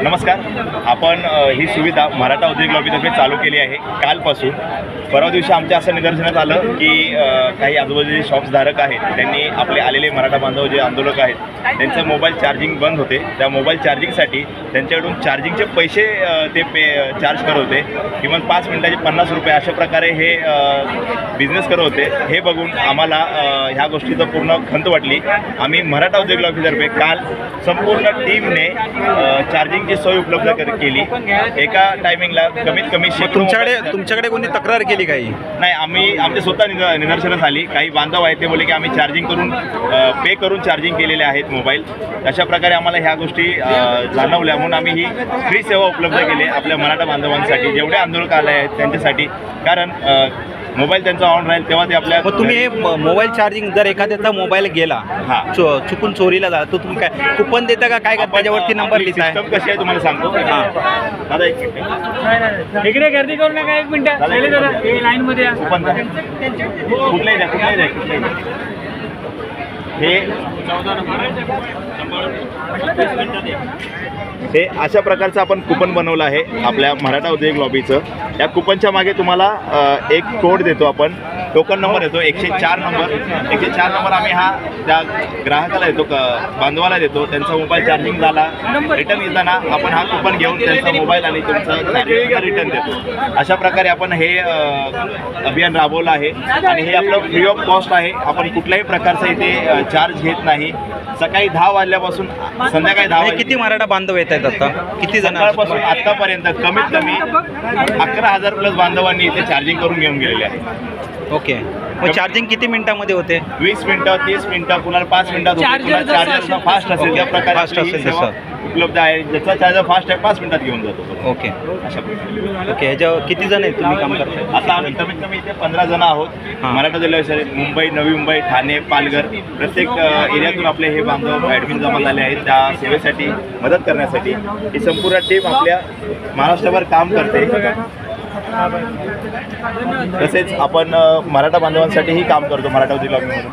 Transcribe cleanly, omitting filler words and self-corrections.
नमस्कार. आपण ही सुविधा मराठा उद्योग लॉबीतर्फे चालू केली आहे कालपासून. परवा दिवशी आमच्या असं निदर्शनात आलं की काही आजूबाजूचे शॉप्सधारक आहेत त्यांनी आपले आलेले मराठा बांधव जे आंदोलक आहेत त्यांचं मोबाईल चार्जिंग बंद होते. त्या मोबाईल चार्जिंगसाठी त्यांच्याकडून चार्जिंगचे पैसे ते चार्ज करत होते. किमान 5 मिनिटाचे 50 रुपये अशा प्रकारे हे बिझनेस करत होते. हे बघून आम्हाला ह्या गोष्टीचं पूर्ण खंत वाटली. आम्ही मराठा उद्योग लॉबीतर्फे काल संपूर्ण टीमने चार्जिंगची सोय उपलब्ध केली. एका टायमिंगला कमीत कमी तुमच्याकडे कोणी तक्रार केली काही नाही. आमच्या स्वतः निदर्शनास आली. काही बांधव आहेत ते बोलले की आम्ही चार्जिंग करून पे करून चार्जिंग केलेले आहेत मोबाईल. अशा प्रकारे आम्हाला ह्या गोष्टी जाणवल्या म्हणून आम्ही ही फ्री सेवा उपलब्ध केली आपल्या मराठा बांधवांसाठी, जेवढे आंदोलक आले आहेत त्यांच्यासाठी. कारण मोबाईल त्यांचा ऑन राहील तेव्हा ते आपल्या. तुम्ही हे मोबाईल चार्जिंग जर एखाद्याचा मोबाईल गेला चुकून चोरीला झाला तर तुम्ही काय कुपन देता का काय? त्याच्यावरती नंबर लिहिता सिस्टम कशी आहे तुम्हाला सांगतो. दादा एक मिनिट इकडे गर्दी करू नका. एक मिनिट लाईन मध्ये कुपन कुठलाही द्या हे अशा प्रकारचं आपण कुपन बनवलं आहे आपल्या मराठा उद्योग लॉबीचं. या कुपनच्या मागे तुम्हाला एक कोड देतो आपण, टोकन नंबर येतो 104 नंबर. 104 नंबर आम्ही हा त्या ग्राहकाला देतो, बांधवाला देतो. त्यांचा मोबाईल चार्जिंग झाला रिटर्न येताना आपण हा कुपन घेऊन त्यांचा मोबाईल आणि तुमचं चार्जिंग रिटर्न देतो. अशा प्रकारे आपण हे अभियान राबवलं आहे आणि हे आपलं फ्री ऑफ कॉस्ट आहे. आपण कुठल्याही प्रकारचा इथे चार्ज घेत नाही. सकाळी 10 वाजल्यापासून संध्याकाळी 10 वाजे किती मराठा बांधव येत आहेत आता? किती सकाळपासून आतापर्यंत कमीत कमी 11,000 प्लस बांधवांनी इथे चार्जिंग करून घेऊन गेलेले आहे. ओके. मग चार्जिंग किती मिनिटामध्ये होते? 20 मिनिटं, 30 मिनिटं, कुणाला 5 मिनिटात होते. चार्जर फास्ट असेल त्या प्रकारे उपलब्ध आहे. ज्याचा चार्जर फास्ट आहे 5 मिनिटात घेऊन जातो. ओके. अशा प्रकारे. ओके. ह्याच्यावर किती जण आहेत तुम्ही काम करताय? आता आम्ही कमीत कमी इथे 15 जण आहोत. मराठा जिल्ह्यात मुंबई, नवी मुंबई, ठाणे, पालघर प्रत्येक एरियातून आपले हे बांधव ॲडमिन जमा झाले आहेत त्या सेवेसाठी मदत करण्यासाठी. ही संपूर्ण टीम आपल्या महाराष्ट्रावर काम करते. तसेच आपण मराठा बांधवांसाठीही काम करतो मराठा उद्योग लॉबीमधून.